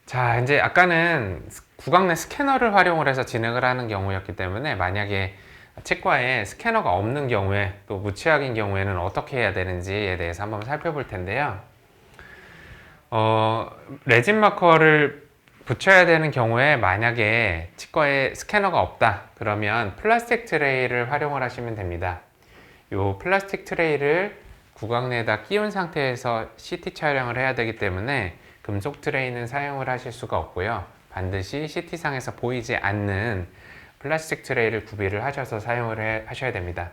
자, 이제 아까는 구강 내 스캐너를 활용을 해서 진행을 하는 경우였기 때문에 만약에 치과에 스캐너가 없는 경우에 또 무취약인 경우에는 어떻게 해야 되는지에 대해서 한번 살펴볼 텐데요. 레진 마커를 붙여야 되는 경우에 만약에 치과에 스캐너가 없다 그러면 플라스틱 트레이를 활용을 하시면 됩니다. 이 플라스틱 트레이를 구강 내에다 끼운 상태에서 CT 촬영을 해야 되기 때문에 금속 트레이는 사용을 하실 수가 없고요. 반드시 CT상에서 보이지 않는 플라스틱 트레이를 구비를 하셔서 사용을 하셔야 됩니다.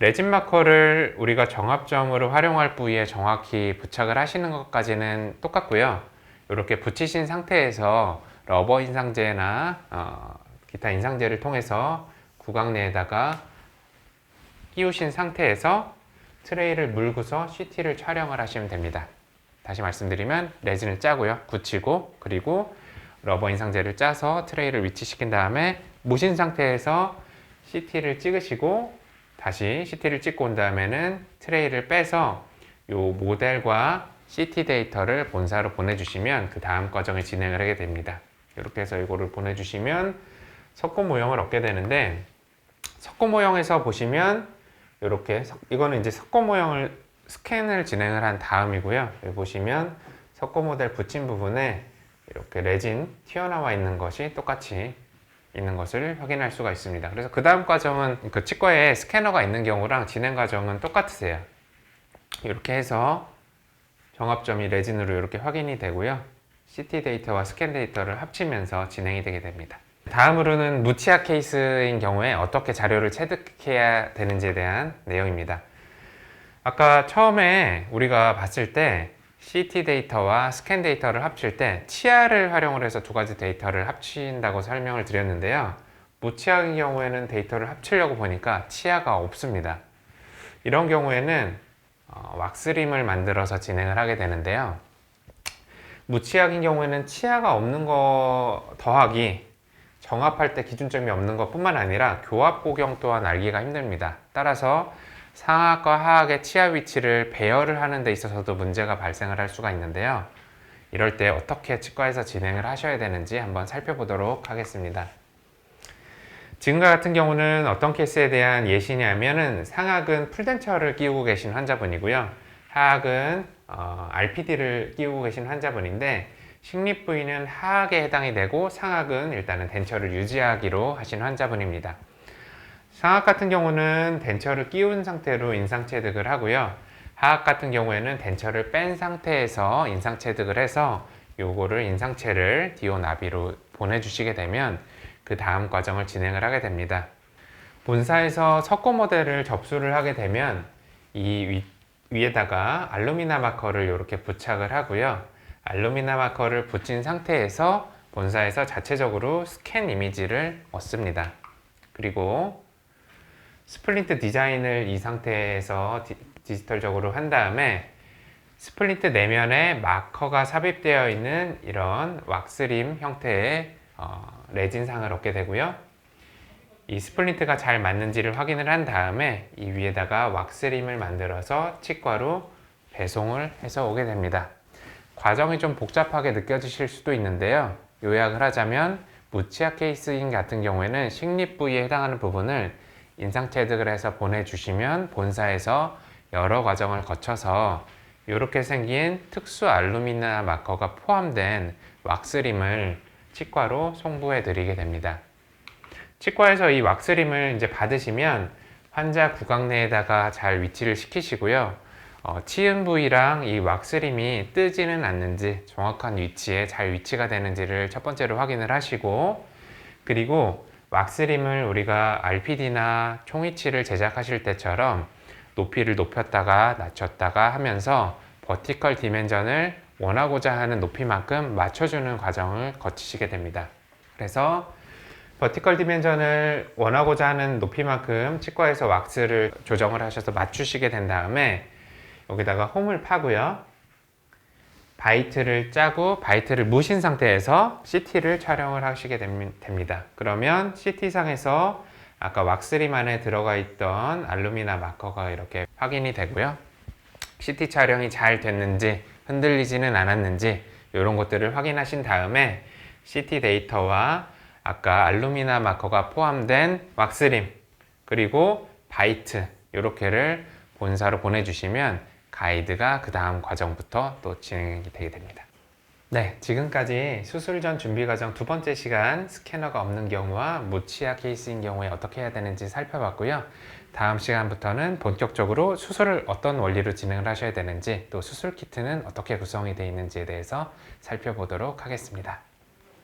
레진 마커를 우리가 정합점으로 활용할 부위에 정확히 부착을 하시는 것까지는 똑같고요. 이렇게 붙이신 상태에서 러버 인상제나 기타 인상제를 통해서 구강 내에다가 끼우신 상태에서 트레이를 물고서 CT를 촬영을 하시면 됩니다. 다시 말씀드리면 레진을 짜고요. 굳히고 그리고 러버 인상제를 짜서 트레이를 위치시킨 다음에 무신 상태에서 CT를 찍으시고 다시 CT를 찍고 온 다음에는 트레이를 빼서 이 모델과 CT 데이터를 본사로 보내주시면 그 다음 과정을 진행을 하게 됩니다. 이렇게 해서 이거를 보내주시면 석고 모형을 얻게 되는데 석고 모형에서 보시면 이렇게 이거는 이제 석고 모형을 스캔을 진행을 한 다음이고요. 여기 보시면 석고 모델 붙인 부분에 이렇게 레진 튀어나와 있는 것이 똑같이 있는 것을 확인할 수가 있습니다. 그래서 그 다음 과정은 그 치과에 스캐너가 있는 경우랑 진행 과정은 똑같으세요. 이렇게 해서 정합점이 레진으로 이렇게 확인이 되고요. CT 데이터와 스캔 데이터를 합치면서 진행이 되게 됩니다. 다음으로는 무취약 케이스인 경우에 어떻게 자료를 체득해야 되는지에 대한 내용입니다. 아까 처음에 우리가 봤을 때 CT 데이터와 스캔 데이터를 합칠 때 치아를 활용을 해서 두 가지 데이터를 합친다고 설명을 드렸는데요. 무치아인 경우에는 데이터를 합치려고 보니까 치아가 없습니다. 이런 경우에는 왁스림을 만들어서 진행을 하게 되는데요. 무치약인 경우에는 치아가 없는 거 더하기 정합할 때 기준점이 없는 것 뿐만 아니라 교합 고경 또한 알기가 힘듭니다. 따라서 상악과 하악의 치아 위치를 배열을 하는 데 있어서도 문제가 발생을 할 수가 있는데요. 이럴 때 어떻게 치과에서 진행을 하셔야 되는지 한번 살펴보도록 하겠습니다. 지금과 같은 경우는 어떤 케이스에 대한 예시냐면은 상악은 풀덴처를 끼우고 계신 환자분이고요. 하악은 RPD를 끼우고 계신 환자분인데 식립 부위는 하악에 해당이 되고 상악은 일단은 덴처를 유지하기로 하신 환자분입니다. 상악 같은 경우는 덴처를 끼운 상태로 인상체득을 하고요. 하악 같은 경우에는 덴처를 뺀 상태에서 인상체득을 해서 요거를 인상체를 디오 나비로 보내주시게 되면 그 다음 과정을 진행을 하게 됩니다. 본사에서 석고 모델을 접수를 하게 되면 이 위에다가 알루미나 마커를 이렇게 부착을 하고요. 알루미나 마커를 붙인 상태에서 본사에서 자체적으로 스캔 이미지를 얻습니다. 그리고 스플린트 디자인을 이 상태에서 디지털적으로 한 다음에 스플린트 내면에 마커가 삽입되어 있는 이런 왁스림 형태의 레진상을 얻게 되고요. 이 스플린트가 잘 맞는지를 확인을 한 다음에 이 위에다가 왁스림을 만들어서 치과로 배송을 해서 오게 됩니다. 과정이 좀 복잡하게 느껴지실 수도 있는데요. 요약을 하자면 무치약 케이스인 같은 경우에는 식립 부위에 해당하는 부분을 인상체득을 해서 보내주시면 본사에서 여러 과정을 거쳐서 이렇게 생긴 특수 알루미나 마커가 포함된 왁스림을 치과로 송부해 드리게 됩니다. 치과에서 이 왁스림을 이제 받으시면 환자 구강 내에다가 잘 위치를 시키시고요. 치은 부위랑 이 왁스림이 뜨지는 않는지 정확한 위치에 잘 위치가 되는지를 첫 번째로 확인을 하시고 그리고 왁스림을 우리가 RPD나 총위치를 제작하실 때처럼 높이를 높였다가 낮췄다가 하면서 버티컬 디멘전을 원하고자 하는 높이만큼 맞춰주는 과정을 거치시게 됩니다. 그래서 버티컬 디멘전을 원하고자 하는 높이만큼 치과에서 왁스를 조정을 하셔서 맞추시게 된 다음에 여기다가 홈을 파고요. 바이트를 짜고 바이트를 무신 상태에서 CT를 촬영을 하시게 됩니다. 그러면 CT상에서 아까 왁스림 안에 들어가 있던 알루미나 마커가 이렇게 확인이 되고요. CT 촬영이 잘 됐는지 흔들리지는 않았는지 이런 것들을 확인하신 다음에 CT 데이터와 아까 알루미나 마커가 포함된 왁스림 그리고 바이트 이렇게를 본사로 보내주시면 가이드가 그 다음 과정부터 또 진행이 되게 됩니다. 네, 지금까지 수술 전 준비 과정 두 번째 시간 스캐너가 없는 경우와 무치아 케이스인 경우에 어떻게 해야 되는지 살펴봤고요. 다음 시간부터는 본격적으로 수술을 어떤 원리로 진행을 하셔야 되는지 또 수술 키트는 어떻게 구성이 되어 있는지에 대해서 살펴보도록 하겠습니다.